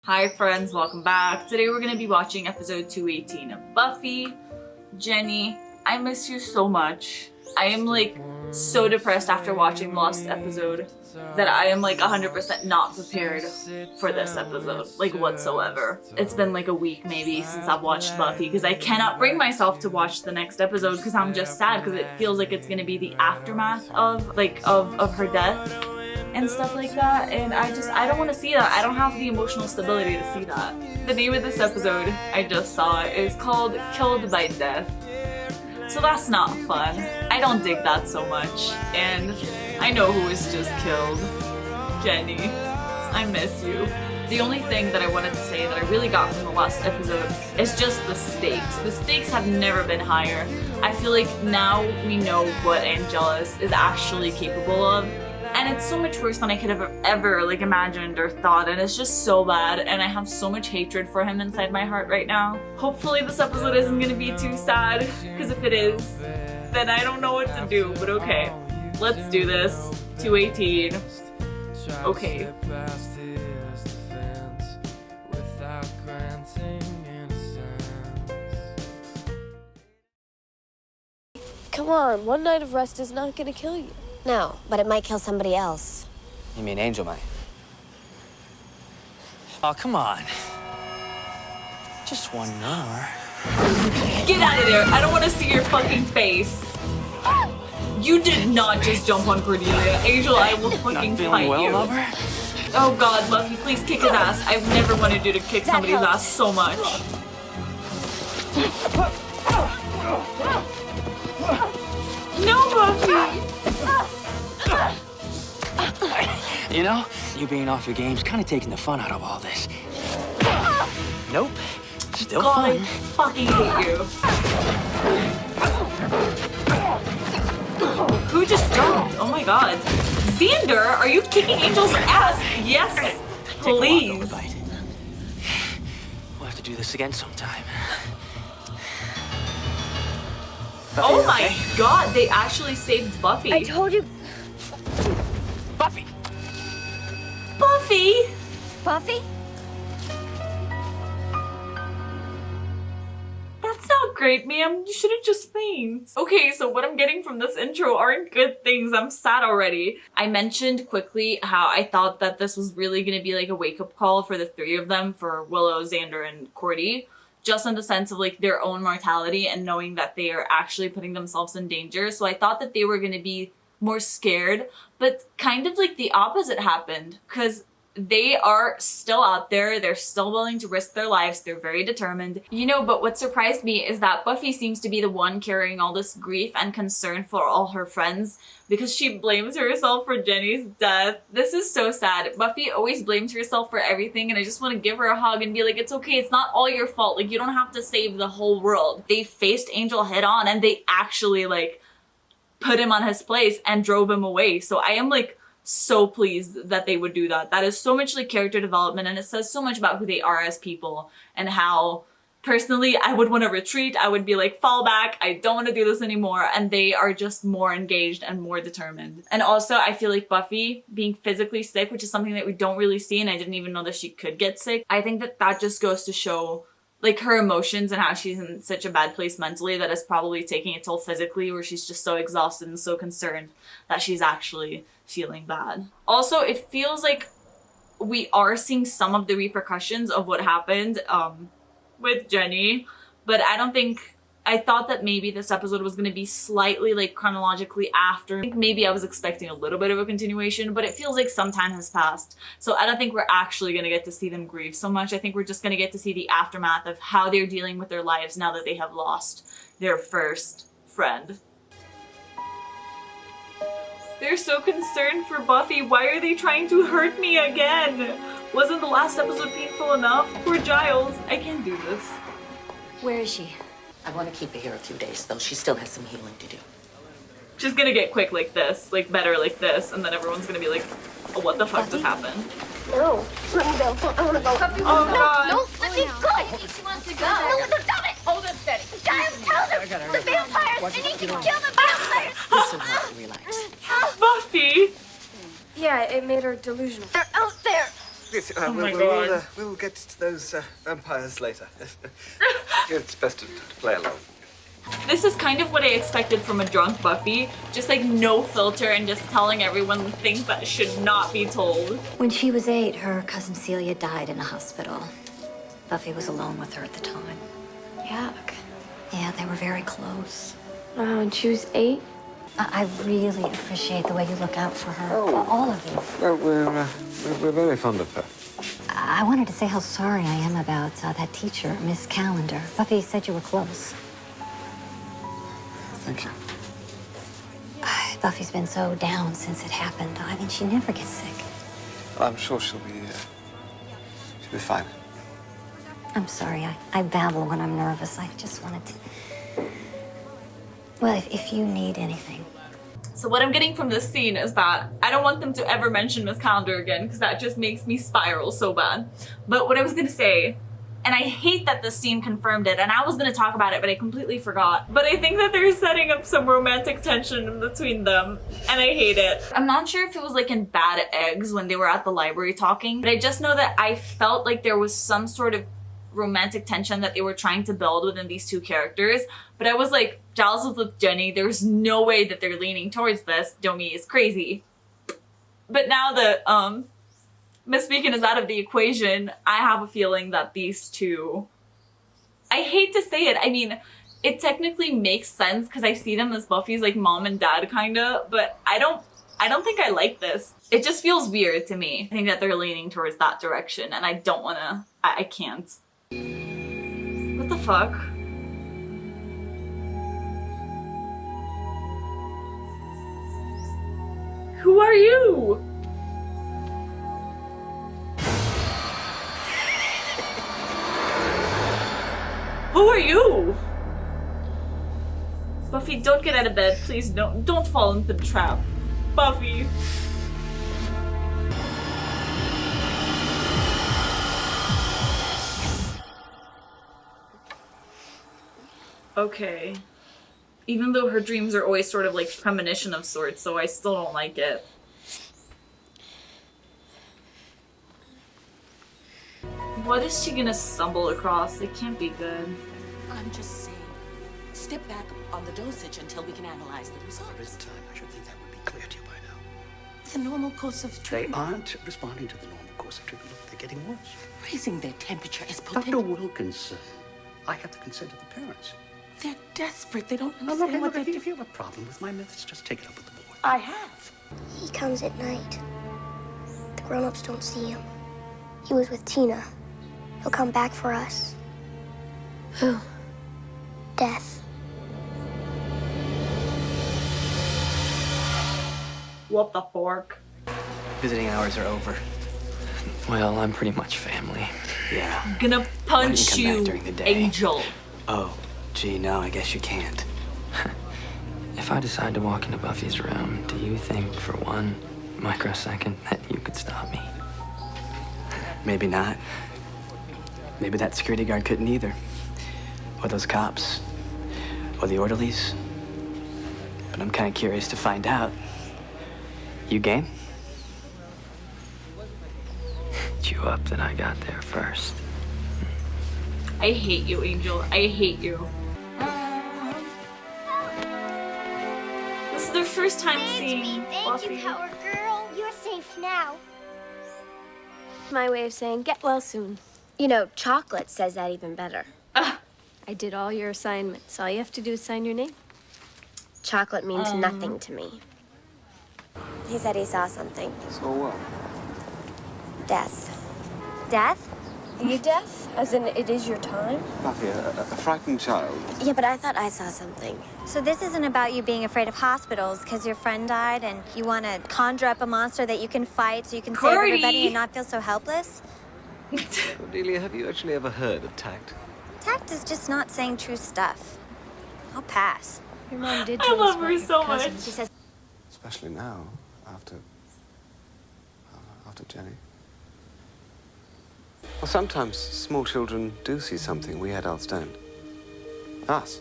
Hi friends, welcome back. Today we're going to be watching episode 218 of Buffy. Jenny, I miss you so much. I am like so depressed after watching the last episode that I am like 100% not prepared for this episode, like whatsoever. It's been like a week maybe since I've watched Buffy because I cannot bring myself to watch the next episode because I'm just sad because it feels like it's going to be the aftermath of her death and stuff like that, and I don't want to see that. I don't have the emotional stability to see that. The name of this episode I just saw is called Killed by Death. So that's not fun. I don't dig that so much, and I know who was just killed. Jenny, I miss you. The only thing that I wanted to say that I really got from the last episode is just the stakes. The stakes have never been higher. I feel like now we know what Angelus is actually capable of. And it's so much worse than I could have ever like imagined or thought, and it's just so bad, and I have so much hatred for him inside my heart right now. Hopefully this episode isn't gonna be too sad, because if it is, then I don't know what to do, but okay. Let's do this. 218. Okay. Come on, one night of rest is not gonna kill you. No, but it might kill somebody else. You mean Angel might? Oh, come on. Just one more. Get out of there! I don't want to see your fucking face. You did not just jump on Cordelia. Angel, I will fucking fight you. Lover? Oh god, Buffy, please kick his ass. I've never wanted you to kick somebody's ass so much. No, Buffy! You know, you being off your game's kind of taking the fun out of all this. Nope. Still God, I fun. fucking hate you. Who just jumped? Oh my god. Xander, are you kicking Angel's ass? Yes, please. We'll have to do this again sometime. Oh my god, they actually saved Buffy. I told you. Buffy! Buffy! Buffy? That's not great, ma'am. You shouldn't just faint. Okay, so what I'm getting from this intro aren't good things. I'm sad already. I mentioned quickly how I thought that this was really gonna be like a wake-up call for the three of them, for Willow, Xander, and Cordy. Just in the sense of like their own mortality and knowing that they are actually putting themselves in danger. So I thought that they were gonna be more scared, but kind of like the opposite happened, because they are still out there, they're still willing to risk their lives, they're very determined. You know, but what surprised me is that Buffy seems to be the one carrying all this grief and concern for all her friends because she blames herself for Jenny's death. This is so sad. Buffy always blames herself for everything, and I just want to give her a hug and be like, it's okay, it's not all your fault. Like, you don't have to save the whole world. They faced Angel head on and they actually like put him on his place and drove him away. So I am like so pleased that they would do that. That is so much like character development, and it says so much about who they are as people and how personally I would want to retreat. I would be like, fall back, I don't want to do this anymore, and they are just more engaged and more determined. And also I feel like Buffy being physically sick, which is something that we don't really see, and I didn't even know that she could get sick. I think that that just goes to show like her emotions and how she's in such a bad place mentally that is probably taking a toll physically, where she's just so exhausted and so concerned that she's actually feeling bad. Also, it feels like we are seeing some of the repercussions of what happened with Jenny, but I thought that maybe this episode was going to be slightly like chronologically after. I think maybe I was expecting a little bit of a continuation, but it feels like some time has passed. So I don't think we're actually going to get to see them grieve so much. I think we're just going to get to see the aftermath of how they're dealing with their lives now that they have lost their first friend. They're so concerned for Buffy. Why are they trying to hurt me again? Wasn't the last episode painful enough? Poor Giles. I can't do this. Where is she? I want to keep her here a few days, though. She still has some healing to do. She's gonna get quick like this, like better like this, and then everyone's gonna be like, oh, what the fuck just happened? No, let me go. I want to go. Oh god. No, let me go. I think she wants to go. No, stop it. Hold it steady. Giles, tell them. The vampires. I need to kill the vampires. This will help you relax. Buffy! Yeah, it made her delusional. They're out there. Yes, Oh my God. we'll get to those vampires later. It's best to play along. This is kind of what I expected from a drunk Buffy. Just like no filter and just telling everyone the things that should not be told. When she was 8, her cousin Celia died in a hospital. Buffy was alone with her at the time. Yuck. Yeah, they were very close. Wow, and she was 8? I really appreciate the way you look out for her. All of you. Well, we're very fond of her. I wanted to say how sorry I am about that teacher, Miss Calendar. Buffy said you were close. Thank you. Buffy's been so down since it happened. I mean, she never gets sick. I'm sure she'll be fine. I'm sorry, I babble when I'm nervous. I just wanted to... Well, if you need anything. So what I'm getting from this scene is that I don't want them to ever mention Miss Calendar again because that just makes me spiral so bad. But what I was gonna say, and I hate that this scene confirmed it, and I was gonna talk about it, but I completely forgot. But I think that they're setting up some romantic tension in between them, and I hate it. I'm not sure if it was like in Bad Eggs when they were at the library talking, but I just know that I felt like there was some sort of romantic tension that they were trying to build within these two characters. But I was like, Giles is with Jenny, there's no way that they're leaning towards this. Domi is crazy. But now that Miss Beacon is out of the equation, I have a feeling that these two, I hate to say it, I mean, it technically makes sense because I see them as Buffy's like mom and dad kinda, but I don't think I like this. It just feels weird to me. I think that they're leaning towards that direction and I don't wanna, I can't. What the fuck? Who are you? Who are you? Buffy, don't get out of bed. Please don't fall into the trap. Buffy. Okay. Even though her dreams are always sort of like premonition of sorts, so I still don't like it. What is she gonna stumble across? It can't be good. I'm just saying, step back on the dosage until we can analyze the results. There is time. I should think that would be clear to you by now. The normal course of They treatment. aren't responding to the normal course of treatment. Look, they're getting worse. Raising their temperature is Dr. potent. Wilkinson, I have the consent of the parents. They're desperate. They don't Now, understand look, what if they're you have a problem with my methods, just take it up with the board. I have. He comes at night. The grown-ups don't see him. He was with Tina. He'll come back for us. Who? Death. What the fork? Visiting hours are over. Well, I'm pretty much family. Yeah. I'm gonna punch come back you, during the day? Angel. Oh, gee, no, I guess you can't. If I decide to walk into Buffy's room, do you think for one microsecond that you could stop me? Maybe not. Maybe that security guard couldn't either. Or those cops. Or the orderlies. But I'm kind of curious to find out. You game? You up that I got there first. I hate you, Angel. I hate you. This is their first time seeing Thank Buffy. you, Power Girl. You're safe now. My way of saying get well soon. You know, chocolate says that even better. I did all your assignments. All you have to do is sign your name. Chocolate means nothing to me. He said he saw something. So what? Death. Death? Are you deaf? As in, it is your time? Buffy, a frightened child. Yeah, but I thought I saw something. So this isn't about you being afraid of hospitals because your friend died and you want to conjure up a monster that you can fight so you can save everybody and not feel so helpless? Cordelia, have you actually ever heard of tact? Tact is just not saying true stuff. I'll pass. Your mom did I tell us love about her your so cousin. much. She says Especially now, after Jenny. Well, sometimes small children do see something we adults don't. Us.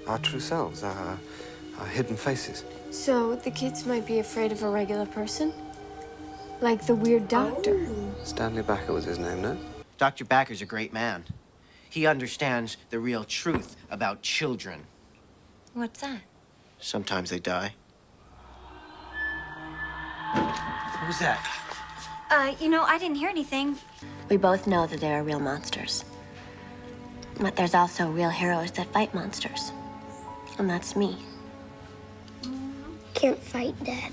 Our true selves, our hidden faces. So the kids might be afraid of a regular person? Like the weird doctor. Stanley Backer was his name, no? Dr. Backer's a great man. He understands the real truth about children. What's that? Sometimes they die. What was that? You know, I didn't hear anything. We both know that there are real monsters. But there's also real heroes that fight monsters. And that's me. Can't fight death.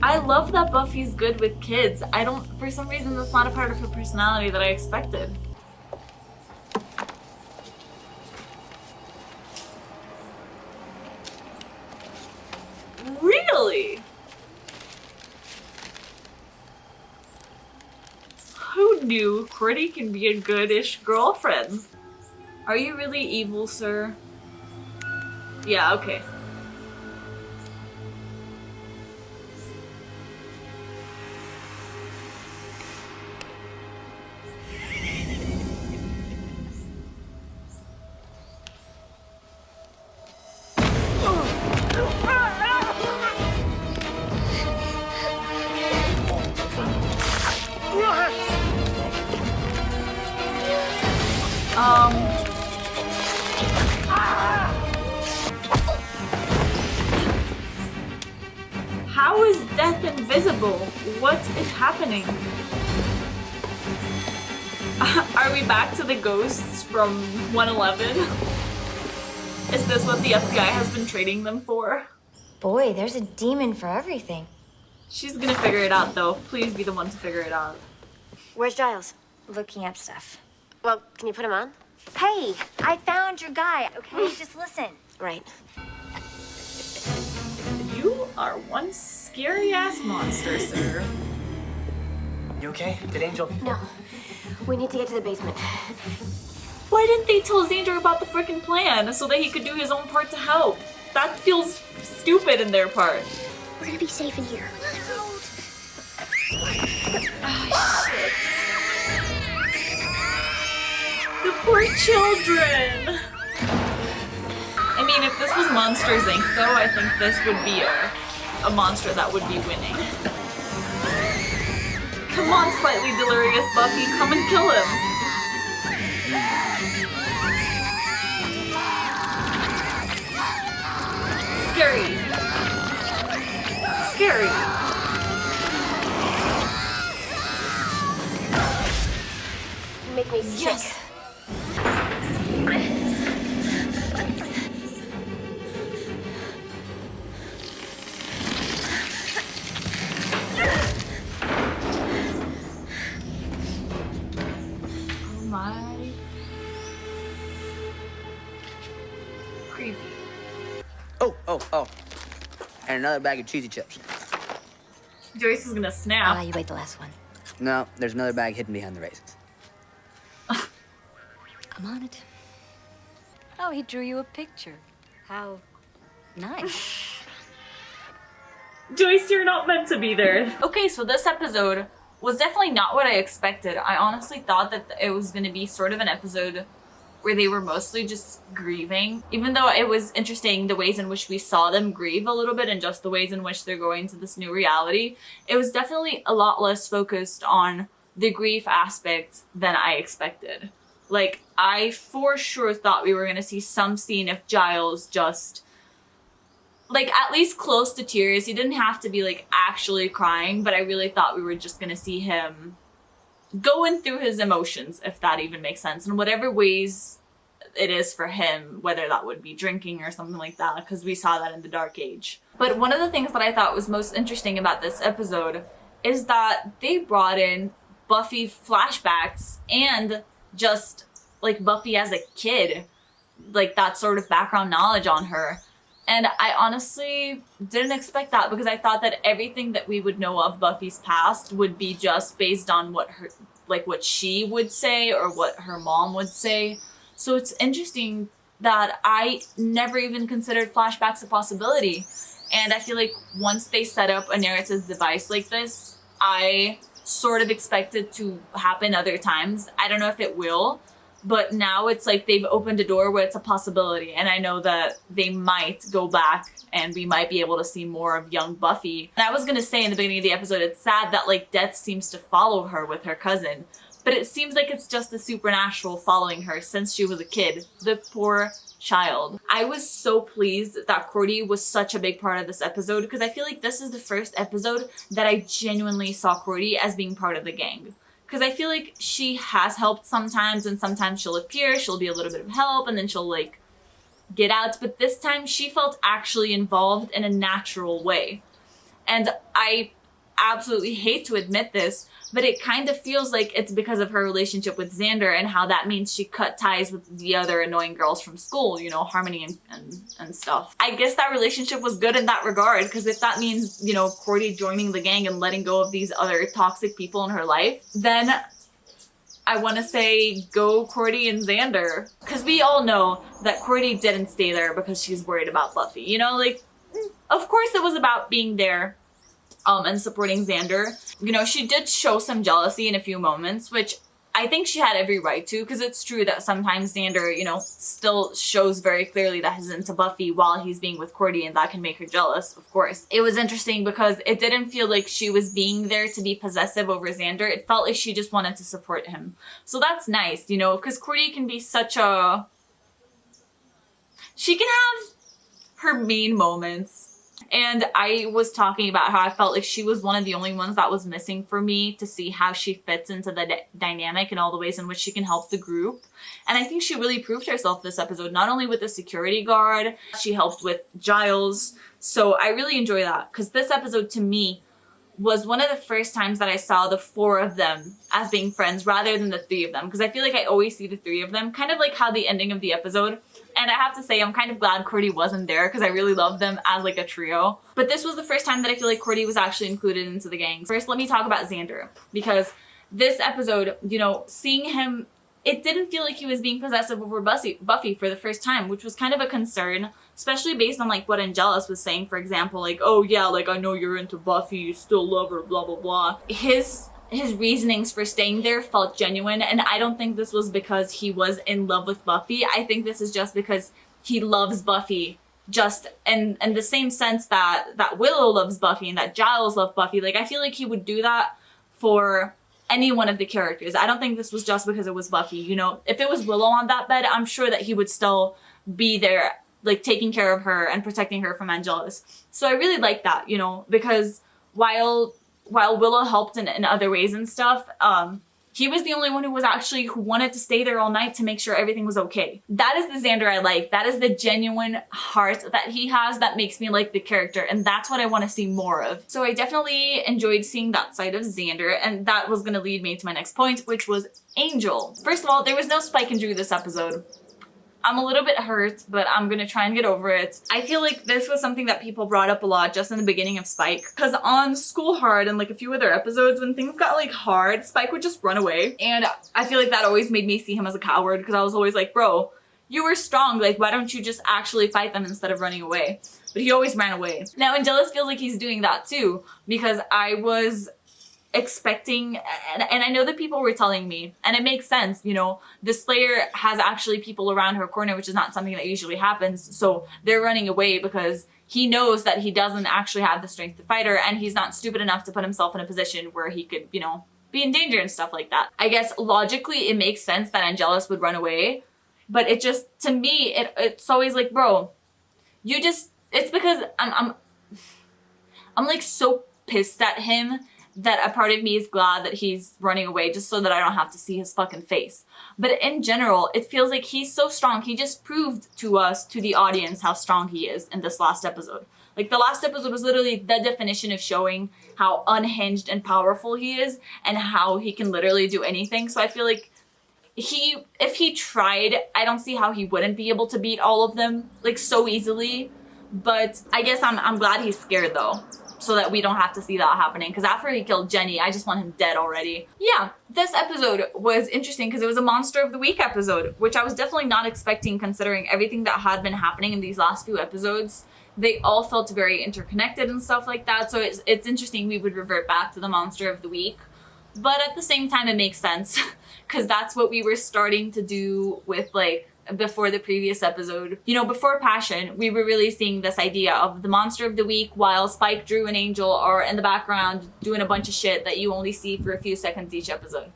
I love that Buffy's good with kids. For some reason, that's not a part of her personality that I expected. Really? Who knew Cordy can be a goodish girlfriend? Are you really evil, sir? Yeah, okay. How is death invisible? What is happening? Are we back to the ghosts from 111? Is this what the FBI has been training them for? Boy, there's a demon for everything. She's gonna figure it out though. Please be the one to figure it out. Where's Giles? Looking up stuff. Well, can you put him on? Hey, I found your guy, okay? Just listen. Right. You are one scary-ass monster, sir. You okay? Did Angel? No. We need to get to the basement. Why didn't they tell Xander about the freaking plan so that he could do his own part to help? That feels stupid in their part. We're gonna be safe in here. Oh, shit. The poor children! I mean, if this was Monsters Inc. though, I think this would be a monster that would be winning. Come on, slightly delirious Buffy, come and kill him! Scary. Scary. You make me sick. Yes. Oh my. Creepy. Oh. And another bag of cheesy chips. Joyce is gonna snap. You ate the last one. No, there's another bag hidden behind the raisins. I'm on it. Oh, he drew you a picture. How nice. Joyce, you're not meant to be there. Okay, so this episode was definitely not what I expected. I honestly thought that it was going to be sort of an episode where they were mostly just grieving. Even though it was interesting the ways in which we saw them grieve a little bit and just the ways in which they're going to this new reality, it was definitely a lot less focused on the grief aspect than I expected. Like, I for sure thought we were going to see some scene of Giles just, like, at least close to tears. He didn't have to be, like, actually crying, but I really thought we were just going to see him going through his emotions, if that even makes sense, in whatever ways it is for him, whether that would be drinking or something like that, because we saw that in the Dark Age. But one of the things that I thought was most interesting about this episode is that they brought in Buffy flashbacks and just like Buffy as a kid, like that sort of background knowledge on her. And I honestly didn't expect that, because I thought that everything that we would know of Buffy's past would be just based on what her, like what she would say or what her mom would say. So it's interesting that I never even considered flashbacks a possibility. And I feel like once they set up a narrative device like this, I sort of expect it to happen other times. I don't know if it will, but now it's like they've opened a door where it's a possibility, and I know that they might go back and we might be able to see more of young Buffy. And I was gonna say in the beginning of the episode, it's sad that like death seems to follow her with her cousin, but it seems like it's just the supernatural following her since she was a kid. The poor child. I was so pleased that Cordy was such a big part of this episode, because I feel like this is the first episode that I genuinely saw Cordy as being part of the gang. Because I feel like she has helped sometimes, and sometimes she'll appear, she'll be a little bit of help, and then she'll like get out. But this time she felt actually involved in a natural way. And I absolutely hate to admit this, but it kind of feels like it's because of her relationship with Xander and how that means she cut ties with the other annoying girls from school, you know, Harmony and stuff. I guess that relationship was good in that regard, because if that means, you know, Cordy joining the gang and letting go of these other toxic people in her life, then I want to say go Cordy and Xander. Because we all know that Cordy didn't stay there because she's worried about Buffy, you know, like, of course it was about being there and supporting Xander. You know, she did show some jealousy in a few moments, which I think she had every right to, because it's true that sometimes Xander, you know, still shows very clearly that he's into Buffy while he's being with Cordy, and that can make her jealous, of course. It was interesting because it didn't feel like she was being there to be possessive over Xander. It felt like she just wanted to support him. So that's nice, you know, because Cordy can be such a... She can have her mean moments. And I was talking about how I felt like she was one of the only ones that was missing for me to see how she fits into the dynamic and all the ways in which she can help the group. And I think she really proved herself this episode, not only with the security guard, she helped with Giles. So I really enjoy that, because this episode to me was one of the first times that I saw the 4 of them as being friends rather than the 3 of them. Because I feel like I always see the 3 of them, kind of like how the ending of the episode. And I have to say, I'm kind of glad Cordy wasn't there, because I really love them as like a trio. But this was the first time that I feel like Cordy was actually included into the gang. First, let me talk about Xander, because this episode, you know, seeing him, it didn't feel like he was being possessive over Buffy for the first time, which was kind of a concern, especially based on like what Angelus was saying, for example, like, oh yeah, like I know you're into Buffy, you still love her, blah, blah, blah. His reasonings for staying there felt genuine, and I don't think this was because he was in love with Buffy. I think this is just because he loves Buffy, just in the same sense that Willow loves Buffy and that Giles loves Buffy. Like, I feel like he would do that for any one of the characters. I don't think this was just because it was Buffy, you know. If it was Willow on that bed, I'm sure that he would still be there, like taking care of her and protecting her from Angelus. So I really like that, you know, because while Willow helped in other ways and stuff, he was the only one who wanted to stay there all night to make sure everything was okay. That is the Xander I like. That is the genuine heart that he has that makes me like the character, and that's what I want to see more of. So I definitely enjoyed seeing that side of Xander, and that was going to lead me to my next point, which was Angel. First of all, there was no Spike and Drew this episode. I'm a little bit hurt, but I'm gonna try and get over it. I feel like this was something that people brought up a lot just in the beginning of Spike. Because on School Hard and like a few other episodes, when things got like hard, Spike would just run away. And I feel like that always made me see him as a coward, because I was always like, bro, you were strong. Like, why don't you just actually fight them instead of running away? But he always ran away. Now, Angelus feels like he's doing that too, because I was expecting, and I know that people were telling me, and it makes sense, you know, the Slayer has actually people around her corner, which is not something that usually happens, so they're running away because he knows that he doesn't actually have the strength to fight her, and he's not stupid enough to put himself in a position where he could, you know, be in danger and stuff like that. I guess logically it makes sense that Angelus would run away, but it just, to me, it's always like, bro, you just, it's because I'm like so pissed at him that a part of me is glad that he's running away just so that I don't have to see his fucking face. But in general, it feels like he's so strong. He just proved to us, to the audience, how strong he is in this last episode. Like, the last episode was literally the definition of showing how unhinged and powerful he is and how he can literally do anything. So I feel like if he tried, I don't see how he wouldn't be able to beat all of them, like, so easily. But I guess I'm glad he's scared, though, so that we don't have to see that happening, because after he killed Jenny, I just want him dead already. Yeah, this episode was interesting because it was a Monster of the Week episode, which I was definitely not expecting considering everything that had been happening in these last few episodes. They all felt very interconnected and stuff like that, so it's interesting we would revert back to the Monster of the Week. But at the same time, it makes sense because that's what we were starting to do with like before the previous episode. You know, before Passion, we were really seeing this idea of the monster of the week while Spike, Drew, and Angel are in the background doing a bunch of shit that you only see for a few seconds each episode.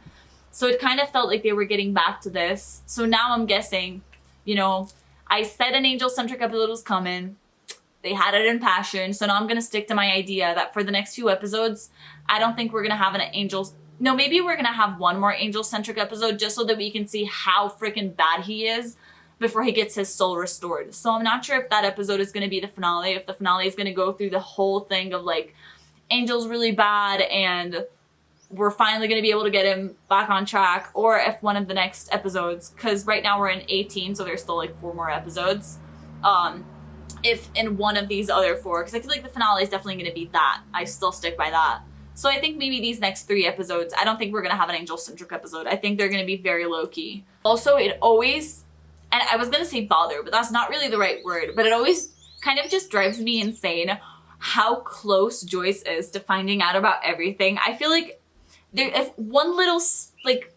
So it kind of felt like they were getting back to this. So now I'm guessing, you know, I said an Angel-centric episode was coming. They had it in Passion. So now I'm going to stick to my idea that for the next few episodes, I don't think we're going to have an Angel... No, maybe we're going to have one more Angel-centric episode just so that we can see how freaking bad he is before he gets his soul restored. So I'm not sure if that episode is going to be the finale, if the finale is going to go through the whole thing of like, Angel's really bad and we're finally going to be able to get him back on track, or if one of the next episodes, because right now we're in 18, so there's still like 4 more episodes. If in one of these other 4, because I feel like the finale is definitely going to be that. I still stick by that. So I think maybe these next 3 episodes, I don't think we're going to have an Angel-centric episode. I think they're going to be very low-key. Also, it always, and I was going to say bother, but that's not really the right word, but it always kind of just drives me insane how close Joyce is to finding out about everything. I feel like if one little, like,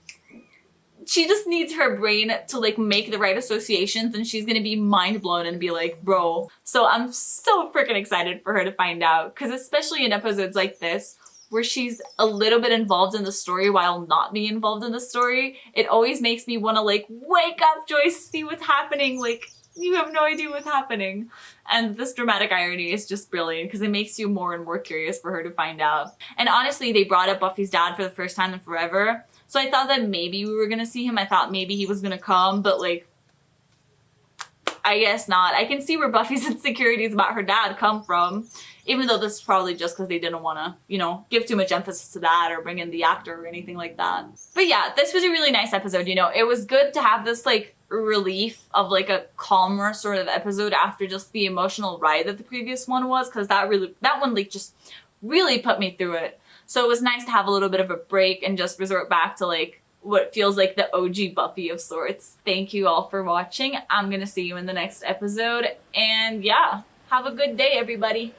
she just needs her brain to like make the right associations and she's gonna be mind blown and be like, bro. So I'm so freaking excited for her to find out, because especially in episodes like this, where she's a little bit involved in the story while not being involved in the story, it always makes me want to like, wake up, Joyce, see what's happening. Like, you have no idea what's happening. And this dramatic irony is just brilliant because it makes you more and more curious for her to find out. And honestly, they brought up Buffy's dad for the first time in forever. So I thought that maybe we were going to see him. I thought maybe he was going to come, but like, I guess not. I can see where Buffy's insecurities about her dad come from, even though this is probably just because they didn't want to, you know, give too much emphasis to that or bring in the actor or anything like that. But yeah, this was a really nice episode, you know. It was good to have this like relief of like a calmer sort of episode after just the emotional ride that the previous one was, because that one like just really put me through it. So it was nice to have a little bit of a break and just resort back to like what feels like the OG Buffy of sorts. Thank you all for watching. I'm gonna see you in the next episode, and yeah, have a good day, everybody.